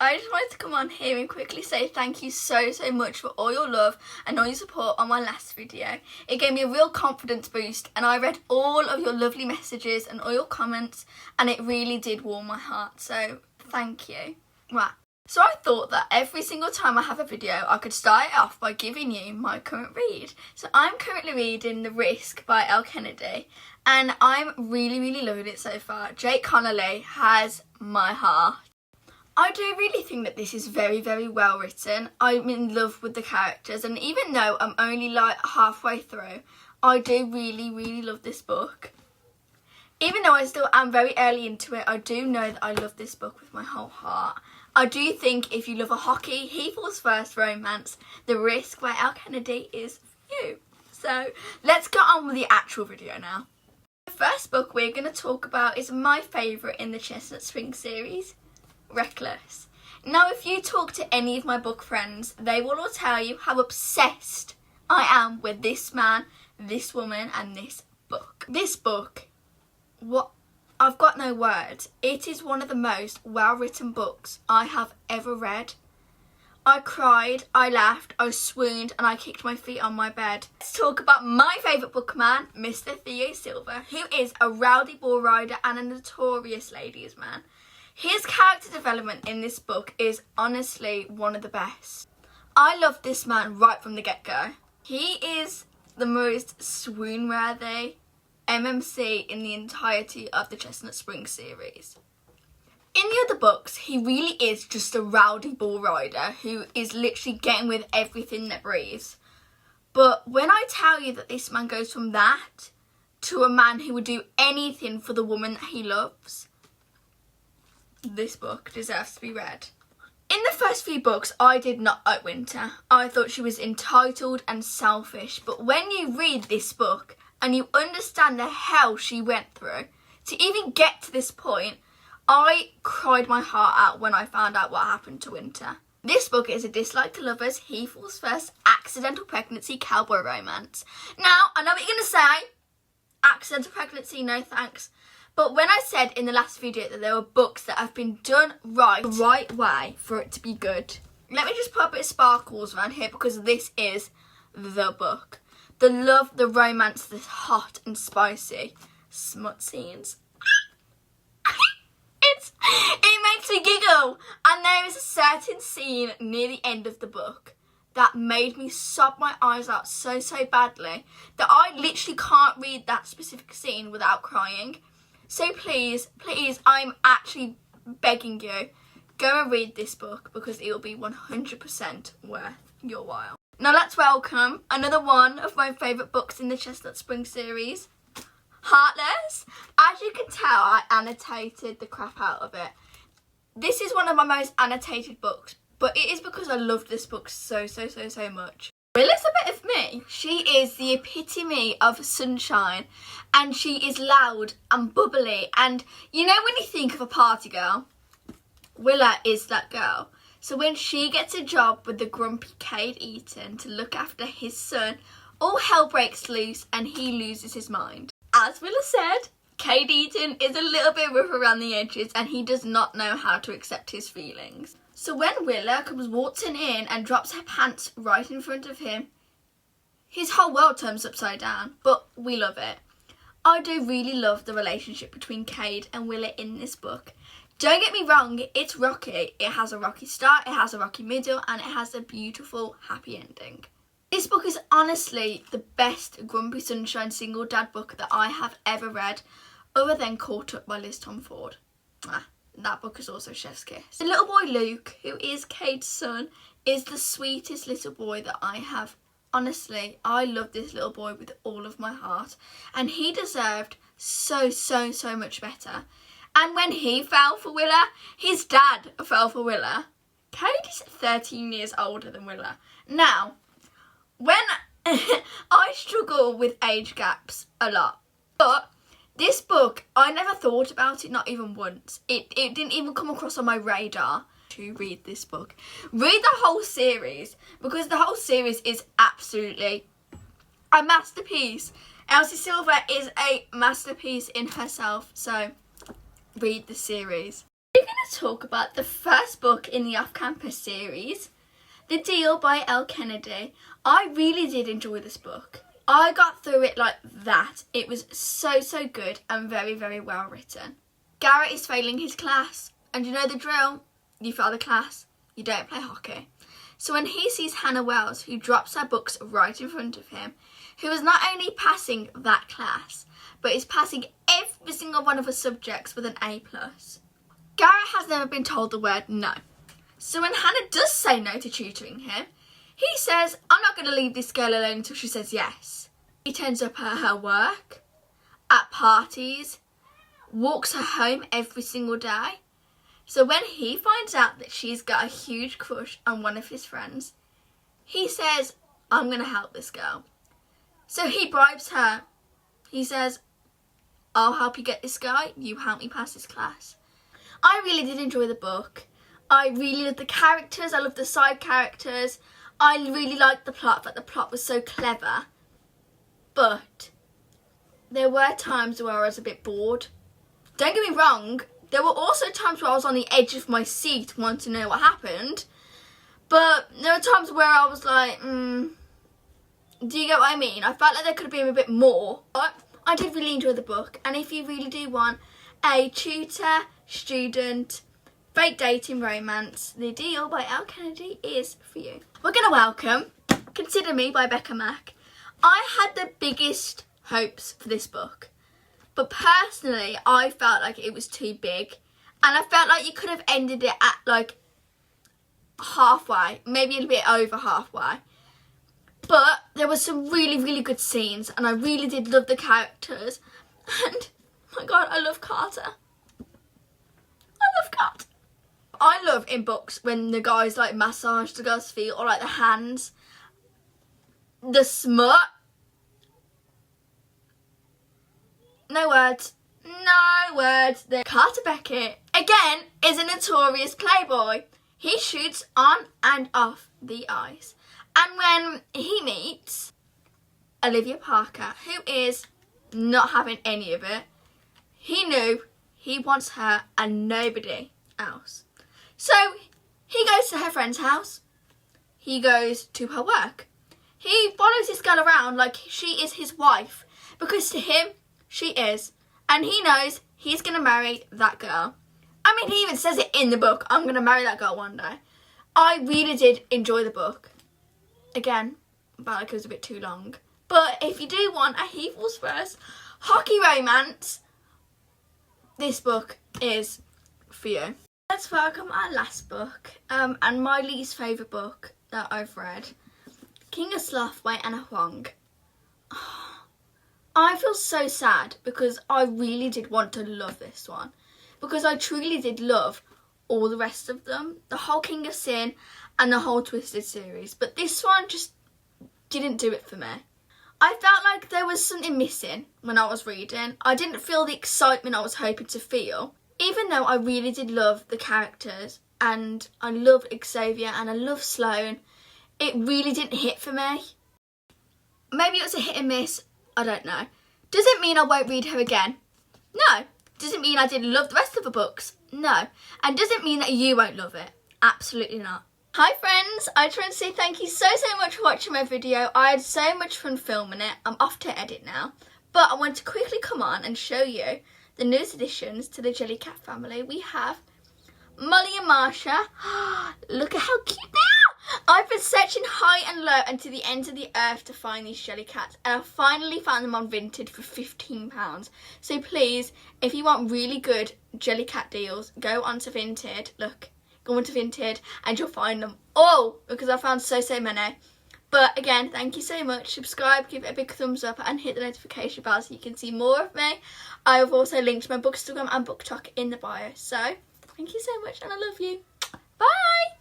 I just wanted to come on here and quickly say thank you so much for all your love and all your support on my last video. It gave me a real confidence boost, and I read all of your lovely messages and all your comments, and it really did warm my heart, so thank you. Right. So I thought that every single time I have a video, I could start it off by giving you my current read. So I'm currently reading The Risk by Elle Kennedy, and I'm really loving it so far. Jake Connolly has my heart. I do really think that this is very well written. I'm in love with the characters, and even though I'm only like halfway through, I do really love this book. Even though I still am very early into it, I do know that I love this book with my whole heart. I do think if you love a hockey, he falls first romance, The Risk by Elle Kennedy is for you. So let's get on with the actual video now. The first book we're going to talk about is my favourite in the Chestnut Spring series, Reckless. Now, if you talk to any of my book friends, they will all tell you how obsessed I am with this man, this woman and this book. This book, I've got no words. It is one of the most well-written books I have ever read. I cried, I laughed, I swooned, and I kicked my feet on my bed. Let's talk about my favourite bookman, Mr. Theo Silver, who is a rowdy bull rider and a notorious ladies' man. His character development in this book is honestly one of the best. I love this man right from the get-go. He is the most swoon-worthy MMC in the entirety of the Chestnut Spring series. In the other books, he really is just a rowdy bull rider who is literally getting with everything that breathes. But when I tell you that this man goes from that to a man who would do anything for the woman that he loves, this book deserves to be read. In the first few books, I did not like Winter. I thought she was entitled and selfish, but when you read this book and you understand the hell she went through to even get to this point, I cried my heart out when I found out what happened to Winter. This book is a dislike to lovers, he falls first, accidental pregnancy, cowboy romance. Now, I know what you're going to say, accidental pregnancy, no thanks. But when I said in the last video that there were books that have been done right, the right way for it to be good, let me just put a bit of sparkles around here because this is the book. The love, the romance, the hot and spicy smut scenes. It makes me giggle. And there is a certain scene near the end of the book that made me sob my eyes out so badly that I literally can't read that specific scene without crying. So please, I'm actually begging you, go and read this book because it will be 100% worth your while. Now let's welcome another one of my favourite books in the Chestnut Spring series, Heartless. As you can tell, I annotated the crap out of it. This is one of my most annotated books, but it is because I loved this book so much. Willa's a bit of me. She is the epitome of sunshine, and she is loud and bubbly, and you know when you think of a party girl, Willa is that girl. So when she gets a job with the grumpy Cade Eaton to look after his son, all hell breaks loose and he loses his mind. As Willa said, Cade Eaton is a little bit rough around the edges and he does not know how to accept his feelings. So when Willa comes waltzing in and drops her pants right in front of him, his whole world turns upside down, but we love it. I do really love the relationship between Cade and Willa in this book. Don't get me wrong, it's rocky. It has a rocky start, it has a rocky middle, and it has a beautiful happy ending. This book is honestly the best Grumpy Sunshine single dad book that I have ever read, other than Caught Up by Liz Tomford. That book is also chef's kiss. The little boy Luke, who is Cade's son, is the sweetest little boy that I have. Honestly, I love this little boy with all of my heart, and he deserved so much better. And when he fell for Willa, his dad fell for Willa. Cade is 13 years older than Willa. Now, when I struggle with age gaps a lot, but this book, I never thought about it, not even once. It didn't even come across on my radar to read this book. Read the whole series, because the whole series is absolutely a masterpiece. Elsie Silver is a masterpiece in herself, so read the series. We're going to talk about the first book in the off-campus series, The Deal by Elle Kennedy. I really did enjoy this book. I got through it like that. It was so good and very well written. Garrett is failing his class, and you know the drill. You fail the class, you don't play hockey. So when he sees Hannah Wells, who drops her books right in front of him, who is not only passing that class, but is passing every single one of her subjects with an A+. Garrett has never been told the word no. So when Hannah does say no to tutoring him, he says, I'm not going to leave this girl alone until she says yes. He turns up at her work, at parties, walks her home every single day. So when he finds out that she's got a huge crush on one of his friends, he says, I'm going to help this girl. So he bribes her. He says, I'll help you get this guy, you help me pass this class. I really did enjoy the book. I really loved the characters, I loved the side characters. I really liked the plot, but the plot was so clever. But there were times where I was a bit bored. Don't get me wrong, there were also times where I was on the edge of my seat wanting to know what happened. But there were times where I was like, do you get what I mean? I felt like there could have been a bit more. But I did really enjoy the book. And if you really do want a tutor, student, fake dating romance, The Deal by Elle Kennedy is for you. We're going to welcome Consider Me by Becca Mack. I had the biggest hopes for this book. But personally, I felt like it was too big. And I felt like you could have ended it at like halfway, maybe a bit over halfway. But there were some really good scenes, and I really did love the characters. And, oh my God, I love Carter. I love Carter. I love in books when the guys like massage the girl's feet or like the hands. The smut. No words. No words. Carter Beckett, again, is a notorious playboy. He shoots on and off the ice. And when he meets Olivia Parker, who is not having any of it, he knew he wants her and nobody else. So he goes to her friend's house. He goes to her work. He follows this girl around like she is his wife, because to him, she is. And he knows he's going to marry that girl. I mean, he even says it in the book, I'm going to marry that girl one day. I really did enjoy the book. Again, I felt like it was a bit too long. But if you do want a he falls first hockey romance, this book is for you. Let's welcome our last book, and my least favourite book that I've read, King of Sloth by Anna Huang. I feel so sad because I really did want to love this one, because I truly did love all the rest of them, the whole King of Sin and the whole Twisted series, but this one just didn't do it for me. I felt like there was something missing when I was reading. I didn't feel the excitement I was hoping to feel, even though I really did love the characters and I loved Xavier and I loved Sloane. It really didn't hit for me. Maybe it was a hit and miss, I don't know. Does it mean I won't read her again? No. Does it mean I didn't love the rest of the books? No. And does it mean that you won't love it? Absolutely not. Hi friends, I just want to say thank you so much for watching my video. I had so much fun filming it. I'm off to edit now. But I want to quickly come on and show you the newest additions to the Jellycat family. We have Molly and Marsha. Look at how cute they are. I've been searching high and low and to the ends of the earth to find these Jellycats, and I finally found them on Vinted for £15. So please, if you want really good Jellycat deals, go onto Vinted. Look, go onto Vinted and you'll find them all, because I found so many. But again, thank you so much. Subscribe, give it a big thumbs up and hit the notification bell so you can see more of me. I have also linked my Bookstagram and Booktok in the bio. So thank you so much and I love you. Bye!